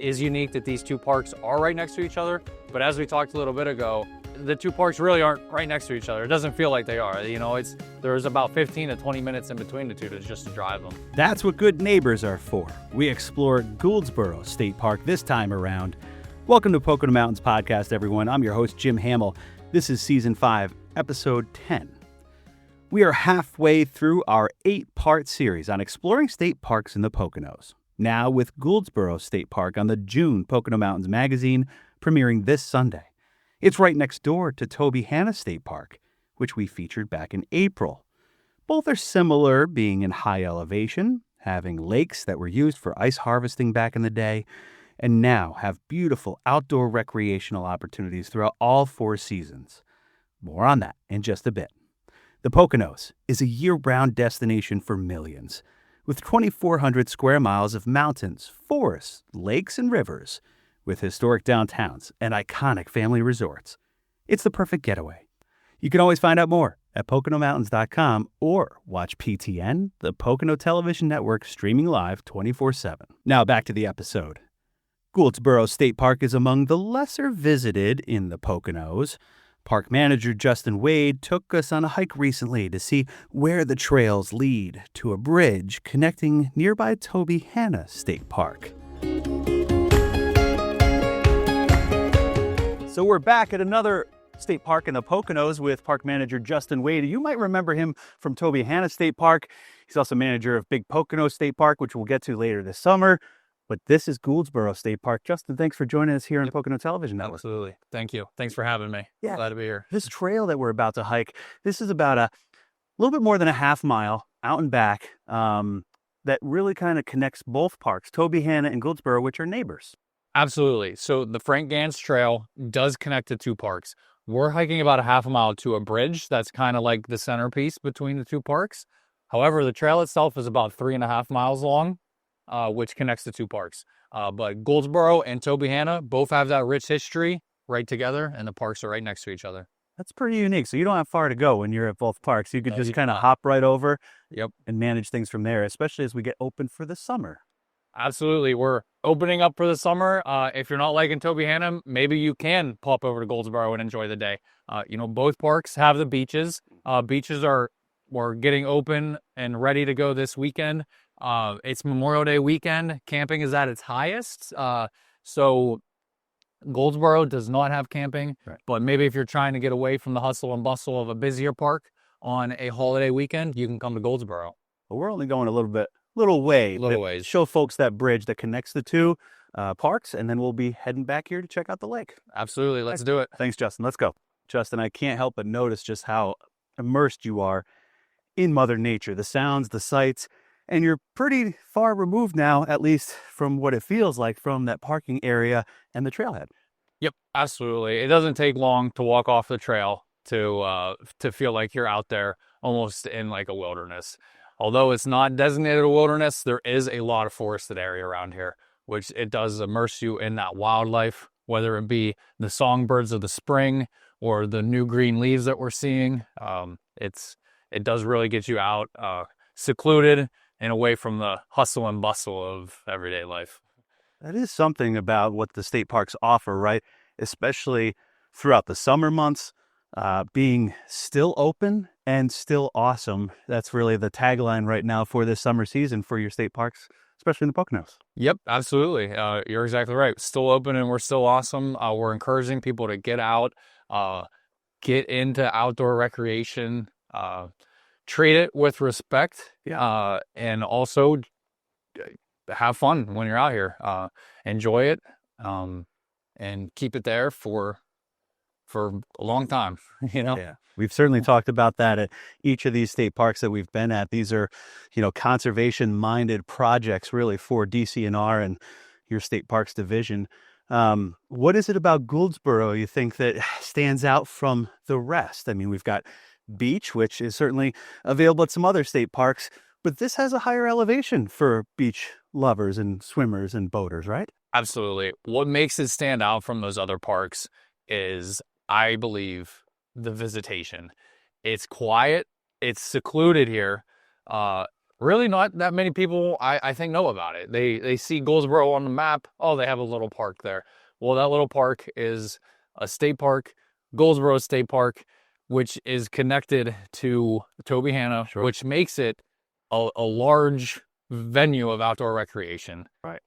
is unique that these two parks are right next to each other. But as we talked a little bit ago, the two parks really aren't right next to each other. It doesn't feel like they are. You know, there's about 15 to 20 minutes in between the two just to drive them. That's what good neighbors are for. We explore Gouldsboro State Park this time around. Welcome to Pocono Mountains Podcast, everyone. I'm your host, Jim Hamill. This is Season 5, Episode 10. We are halfway through our 8-part series on exploring state parks in the Poconos. Now with Gouldsboro State Park on the June Pocono Mountains magazine, premiering this Sunday. It's right next door to Toby Hanna State Park, which we featured back in April. Both are similar, being in high elevation, having lakes that were used for ice harvesting back in the day, and now have beautiful outdoor recreational opportunities throughout all 4 seasons. More on that in just a bit. The Poconos is a year-round destination for millions, with 2,400 square miles of mountains, forests, lakes, and rivers, with historic downtowns and iconic family resorts. It's the perfect getaway. You can always find out more at PoconoMountains.com or watch PTN, the Pocono Television Network, streaming live 24/7. Now back to the episode. Gouldsboro State Park is among the lesser visited in the Poconos. Park manager Justin Wade took us on a hike recently to see where the trails lead to a bridge connecting nearby Toby Hanna State Park. So we're back at another state park in the Poconos with park manager Justin Wade. You might remember him from Toby Hanna State Park. He's also manager of Big Pocono State Park, which we'll get to later this summer. But this is Gouldsboro State Park. Justin, thanks for joining us here on the Pocono Television Network. Absolutely. Thank you. Thanks for having me. Yeah. Glad to be here. This trail that we're about to hike, this is about a little bit more than a half mile out and back that really kind of connects both parks, Toby Hanna and Gouldsboro, which are neighbors. Absolutely. So the Frank Gans Trail does connect the two parks. We're hiking about a half a mile to a bridge that's kind of like the centerpiece between the two parks. However, the trail itself is about 3.5 miles long, which connects the two parks. But Gouldsboro and Toby Hanna both have that rich history right together, and the parks are right next to each other. That's pretty unique. So you don't have far to go when you're at both parks. You could just kind of hop right over and manage things from there, especially as we get open for the summer. Absolutely. We're opening up for the summer. If you're not liking Toby Hanna, maybe you can pop over to Gouldsboro and enjoy the day. Both parks have the beaches. We're getting open and ready to go this weekend. It's Memorial Day weekend. Camping is at its highest. So Gouldsboro does not have camping, right. But maybe if you're trying to get away from the hustle and bustle of a busier park on a holiday weekend, you can come to Gouldsboro. Well, we're only going a little ways. Show folks that bridge that connects the two parks, and then we'll be heading back here to check out the lake. Absolutely. Let's do it. Thanks, Justin. Let's go. Justin, I can't help but notice just how immersed you are in Mother Nature, the sounds, the sights, and you're pretty far removed now, at least from what it feels like, from that parking area and the trailhead. Yep, absolutely. It doesn't take long to walk off the trail to feel like you're out there almost in like a wilderness. Although it's not designated a wilderness, there is a lot of forested area around here, which it does immerse you in that wildlife, whether it be the songbirds of the spring or the new green leaves that we're seeing. It does really get you out, secluded and away from the hustle and bustle of everyday life. That is something about what the state parks offer, right? Especially throughout the summer months, being still open and still awesome. That's really the tagline right now for this summer season for your state parks, especially in the Poconos. Yep, absolutely. You're exactly right. Still open and we're still awesome. We're encouraging people to get out, get into outdoor recreation, treat it with respect, and also have fun when you're out here. Enjoy it, and keep it there for a long time, Yeah, we've certainly talked about that at each of these state parks that we've been at. These are, conservation-minded projects really for DCNR and your state parks division. What is it about Gouldsboro you think that stands out from the rest? I mean, we've got beach, which is certainly available at some other state parks, but this has a higher elevation for beach lovers and swimmers and boaters, right? Absolutely. What makes it stand out from those other parks is, I believe, the visitation. It's quiet. It's secluded here. really not that many people, I think, know about it. They see Gouldsboro on the map. Oh, they have a little park there. Well, that little park is a state park, Gouldsboro State Park, which is connected to Toby Hanna, Sure. which makes it a large venue of outdoor recreation. Right.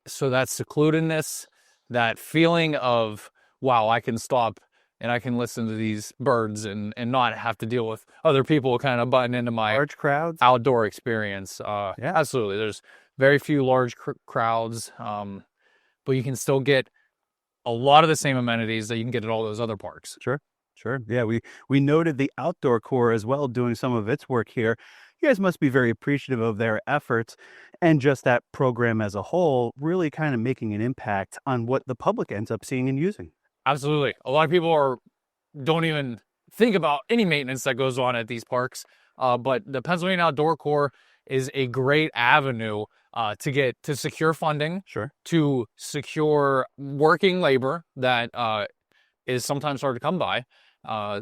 So that secludedness, that feeling of, wow, I can stop and I can listen to these birds and not have to deal with other people kind of butting into my Large crowds. outdoor experience. Yeah. Absolutely. There's very few large crowds, but you can still get a lot of the same amenities that you can get at all those other parks. Sure. Yeah, we noted the outdoor core as well doing some of its work here. You guys must be very appreciative of their efforts and just that program as a whole really kind of making an impact on what the public ends up seeing and using. Absolutely. A lot of people don't even think about any maintenance that goes on at these parks. But the Pennsylvania Outdoor Corps is a great avenue to secure funding, Sure. to secure working labor that is sometimes hard to come by.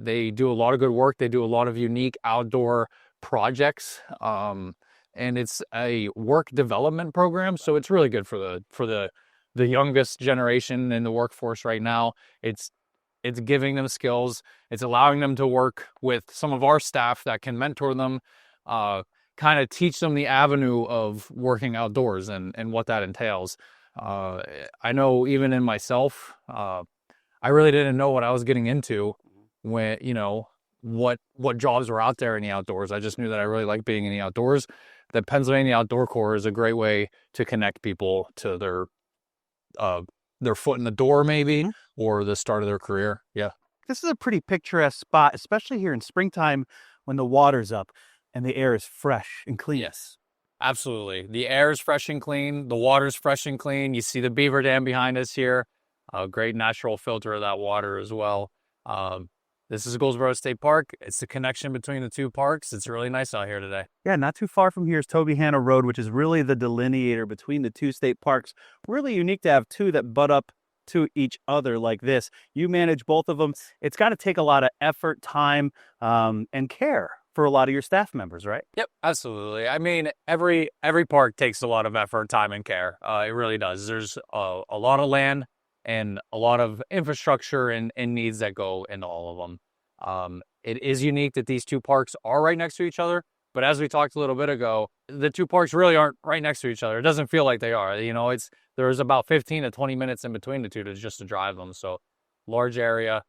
They do a lot of good work. They do a lot of unique outdoor projects. And it's a work development program, so it's really good for the youngest generation in the workforce right now. It's giving them skills. It's allowing them to work with some of our staff that can mentor them, kind of teach them the avenue of working outdoors and what that entails. I know even in myself, I really didn't know what I was getting into when, what jobs were out there in the outdoors. I just knew that I really liked being in the outdoors. The Pennsylvania Outdoor Corps is a great way to connect people to their foot in the door, maybe, or the start of their career. Yeah. This is a pretty picturesque spot, especially here in springtime when the water's up and the air is fresh and clean. Yes, absolutely. The air is fresh and clean. The water's fresh and clean. You see the beaver dam behind us here. A great natural filter of that water as well. This is Gouldsboro State Park. It's the connection between the two parks. It's really nice out here today. Yeah, not too far from here is Toby Hanna Road, which is really the delineator between the two state parks. Really unique to have two that butt up to each other like this. You manage both of them. It's got to take a lot of effort, time, and care for a lot of your staff members, right? Yep, absolutely. I mean, every park takes a lot of effort, time, and care. It really does. There's a lot of land and a lot of infrastructure and needs that go into all of them. It is unique that these two parks are right next to each other, but as we talked a little bit ago, the two parks really aren't right next to each other. It doesn't feel like they are. There's about 15 to 20 minutes in between the two to drive them. So large area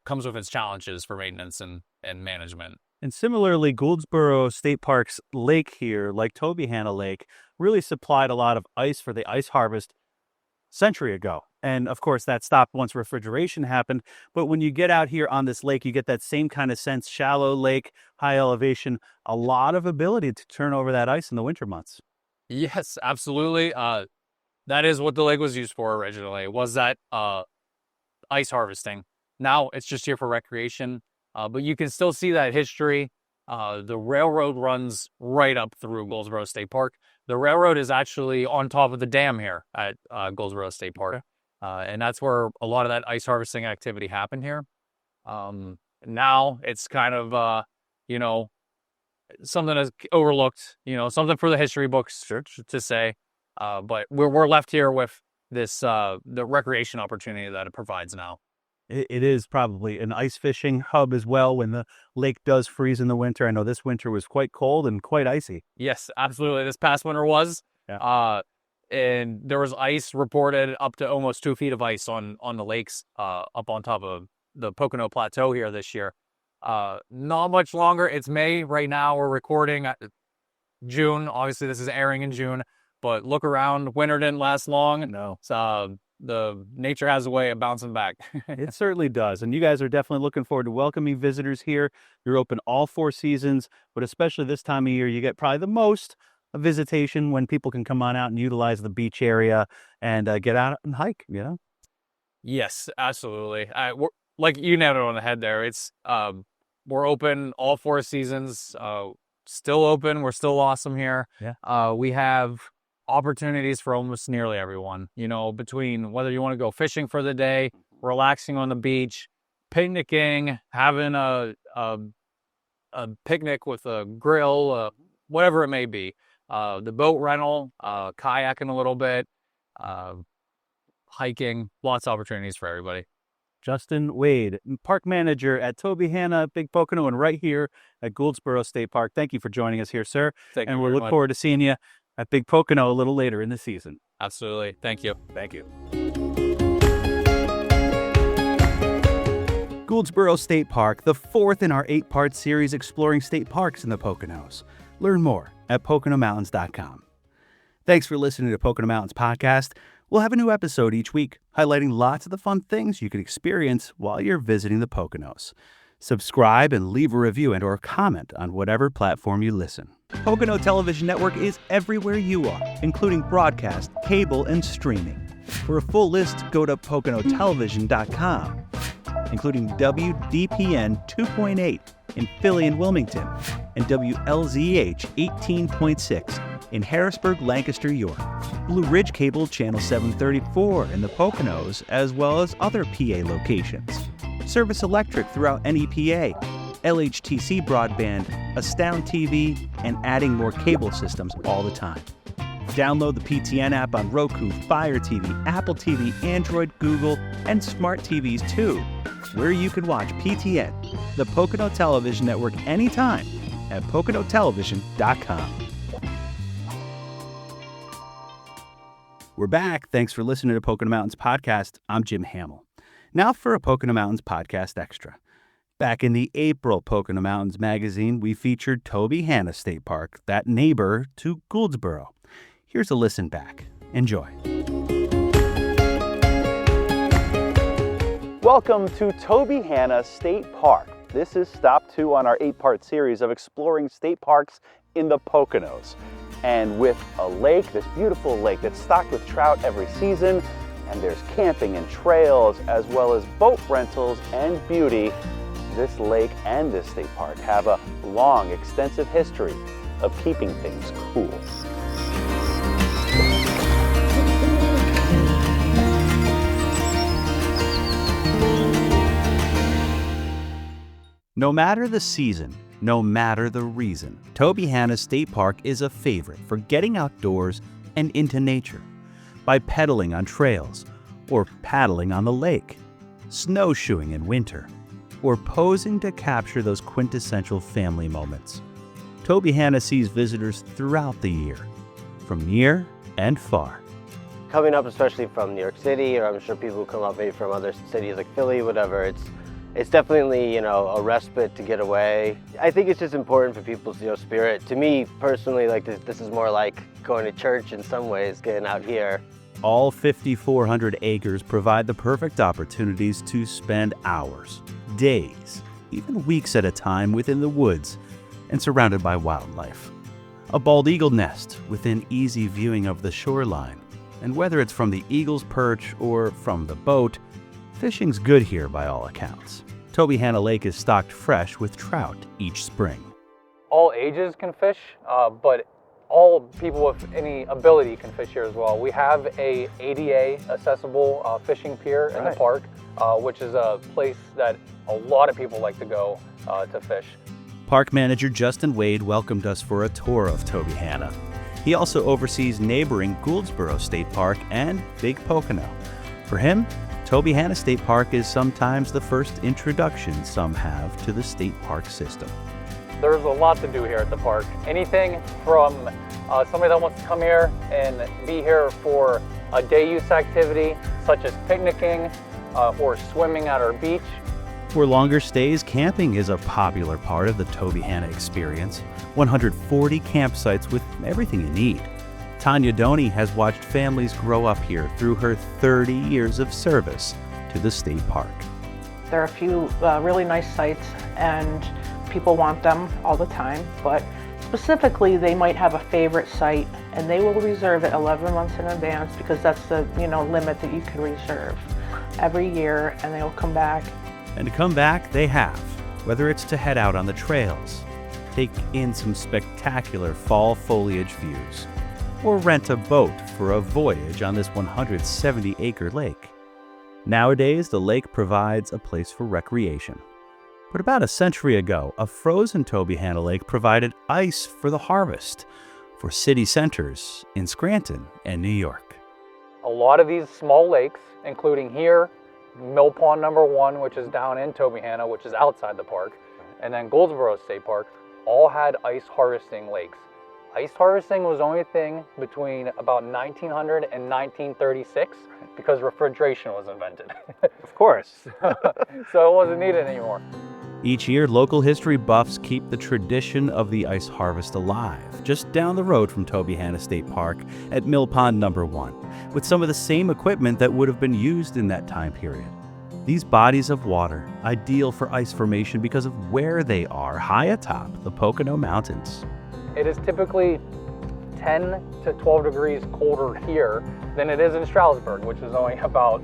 comes with its challenges for maintenance and management. And similarly, Gouldsboro State Park's lake here, like Toby Hanna Lake, really supplied a lot of ice for the ice harvest century ago. And of course, that stopped once refrigeration happened. But when you get out here on this lake, you get that same kind of sense, shallow lake, high elevation, a lot of ability to turn over that ice in the winter months. Yes, absolutely. That is what the lake was used for originally, was that ice harvesting. Now it's just here for recreation, but you can still see that history. The railroad runs right up through Gouldsboro State Park. The railroad is actually on top of the dam here at Gouldsboro State Park. Okay. And that's where a lot of that ice harvesting activity happened here. Now it's kind of, something that's overlooked, something for the history books to say. But we're left here with this, the recreation opportunity that it provides now. It is probably an ice fishing hub as well when the lake does freeze in the winter. I know this winter was quite cold and quite icy. Yes, absolutely. This past winter was. Yeah. And there was ice reported up to almost 2 feet of ice on the lakes up on top of the Pocono Plateau here this year. Not much longer. It's May right now. We're recording June. Obviously, this is airing in June. But look around. Winter didn't last long. No. The nature has a way of bouncing back. It certainly does. And you guys are definitely looking forward to welcoming visitors here. You're open all 4 seasons, but especially this time of year, you get probably the most visitation when people can come on out and utilize the beach area and get out and hike, Yes, absolutely. We're, like you nailed it on the head there. It's we're open all 4 seasons. Still open. We're still awesome here. Yeah. We have opportunities for almost nearly everyone, between whether you want to go fishing for the day, relaxing on the beach, picnicking, having a picnic with a grill, whatever it may be. The boat rental, kayaking a little bit, hiking, lots of opportunities for everybody. Justin Wade, park manager at Toby Hanna, Big Pocono, and right here at Gouldsboro State Park. Thank you for joining us here, sir. Thank you and we'll very look much. forward to seeing you at Big Pocono a little later in the season. Absolutely. Thank you. Thank you. Gouldsboro State Park, the fourth in our 8-part series exploring state parks in the Poconos. Learn more at PoconoMountains.com. Thanks for listening to Pocono Mountains Podcast. We'll have a new episode each week, highlighting lots of the fun things you can experience while you're visiting the Poconos. Subscribe and leave a review and or comment on whatever platform you listen. Pocono Television Network is everywhere you are, including broadcast, cable, and streaming. For a full list, go to PoconoTelevision.com, including WDPN 2.8 in Philly and Wilmington, and WLZH 18.6 in Harrisburg, Lancaster, York. Blue Ridge Cable Channel 734 in the Poconos, as well as other PA locations. Service Electric throughout NEPA, LHTC Broadband, Astound TV, and adding more cable systems all the time. Download the PTN app on Roku, Fire TV, Apple TV, Android, Google, and smart TVs too, where you can watch PTN, the Pocono Television Network, anytime at PoconoTelevision.com. We're back. Thanks for listening to Pocono Mountains Podcast. I'm Jim Hamill. Now for a Pocono Mountains Podcast Extra. Back in the April Pocono Mountains magazine, we featured Toby Hanna State Park, that neighbor to Gouldsboro. Here's a listen back. Enjoy. Welcome to Toby Hanna State Park. This is stop 2 on our 8-part series of exploring state parks in the Poconos. And with a lake, this beautiful lake that's stocked with trout every season, and there's camping and trails, as well as boat rentals and beauty, this lake and this state park have a long, extensive history of keeping things cool. No matter the season, no matter the reason, Toby Hanna State Park is a favorite for getting outdoors and into nature. By pedaling on trails, or paddling on the lake, snowshoeing in winter, or posing to capture those quintessential family moments. Toby Hanna sees visitors throughout the year, from near and far. Coming up, especially from New York City, or I'm sure people who come up maybe from other cities like Philly, whatever, it's definitely, a respite to get away. I think it's just important for people's, spirit. To me, personally, like this is more like going to church in some ways, getting out here. All 5,400 acres provide the perfect opportunities to spend hours, days, even weeks at a time within the woods and surrounded by wildlife. A bald eagle nest within easy viewing of the shoreline. And whether it's from the eagle's perch or from the boat, fishing's good here by all accounts. Toby Hanna Lake is stocked fresh with trout each spring. All ages can fish, but all people with any ability can fish here as well. We have a ADA accessible fishing pier in the park, which is a place that a lot of people like to go to fish. Park manager Justin Wade welcomed us for a tour of Toby Hanna. He also oversees neighboring Gouldsboro State Park and Big Pocono. For him, Toby Hanna State Park is sometimes the first introduction some have to the state park system. There's a lot to do here at the park. Anything from somebody that wants to come here and be here for a day use activity, such as picnicking or swimming at our beach. For longer stays, camping is a popular part of the Toby Hanna experience. 140 campsites with everything you need. Tanya Doney has watched families grow up here through her 30 years of service to the state park. There are a few really nice sites and people want them all the time, but specifically they might have a favorite site and they will reserve it 11 months in advance because that's the limit that you can reserve every year, and they will come back. And to come back, they have. Whether it's to head out on the trails, take in some spectacular fall foliage views, or rent a boat for a voyage on this 170-acre lake. Nowadays, the lake provides a place for recreation. But about a century ago, a frozen Tobyhanna Lake provided ice for the harvest for city centers in Scranton and New York. A lot of these small lakes, including here, Mill Pond number 1, which is down in Tobyhanna, which is outside the park, and then Gouldsboro State Park, all had ice harvesting lakes. Ice harvesting was only a thing between about 1900 and 1936 because refrigeration was invented. Of course. So it wasn't needed anymore. Each year, local history buffs keep the tradition of the ice harvest alive, just down the road from Tobyhanna State Park at Mill Pond number 1, with some of the same equipment that would have been used in that time period. These bodies of water, ideal for ice formation because of where they are, high atop the Pocono Mountains. It is typically 10 to 12 degrees colder here than it is in Stroudsburg, which is only about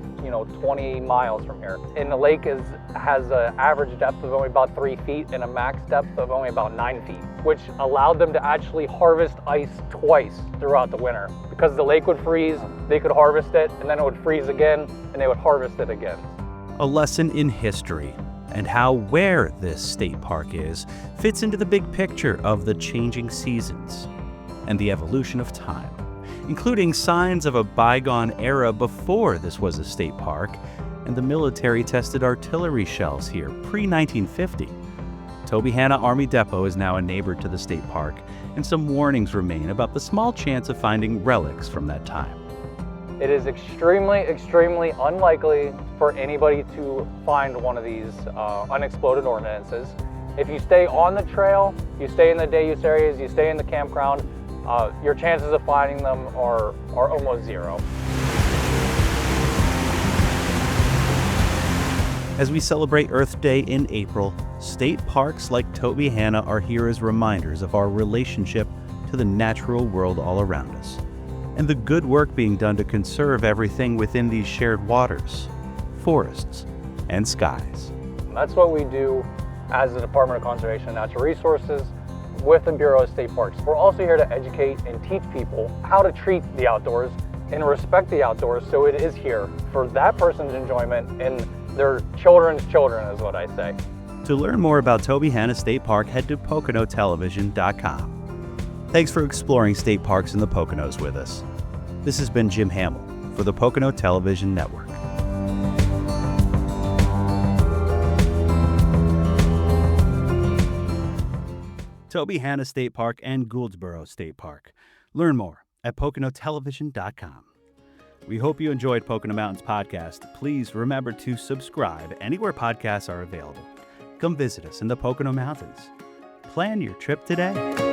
20 miles from here. And the lake has an average depth of only about 3 feet and a max depth of only about 9 feet, which allowed them to actually harvest ice twice throughout the winter. Because the lake would freeze, they could harvest it, and then it would freeze again, and they would harvest it again. A lesson in history and how where this state park is fits into the big picture of the changing seasons and the evolution of time, including signs of a bygone era before this was a state park and the military tested artillery shells here pre-1950. Tobyhanna Army Depot is now a neighbor to the state park, and some warnings remain about the small chance of finding relics from that time. It is extremely, extremely unlikely for anybody to find one of these unexploded ordnances. If you stay on the trail, you stay in the day use areas, you stay in the campground, your chances of finding them are almost zero. As we celebrate Earth Day in April, state parks like Tobyhanna are here as reminders of our relationship to the natural world all around us, and the good work being done to conserve everything within these shared waters, forests, and skies. And that's what we do as the Department of Conservation and Natural Resources with the Bureau of State Parks. We're also here to educate and teach people how to treat the outdoors and respect the outdoors, so it is here for that person's enjoyment and their children's children, is what I say. To learn more about Tobyhanna State Park, head to PoconoTelevision.com. Thanks for exploring state parks in the Poconos with us. This has been Jim Hamill for the Pocono Television Network. Tobyhanna State Park and Gouldsboro State Park. Learn more at PoconoTelevision.com. We hope you enjoyed Pocono Mountains Podcast. Please remember to subscribe anywhere podcasts are available. Come visit us in the Pocono Mountains. Plan your trip today.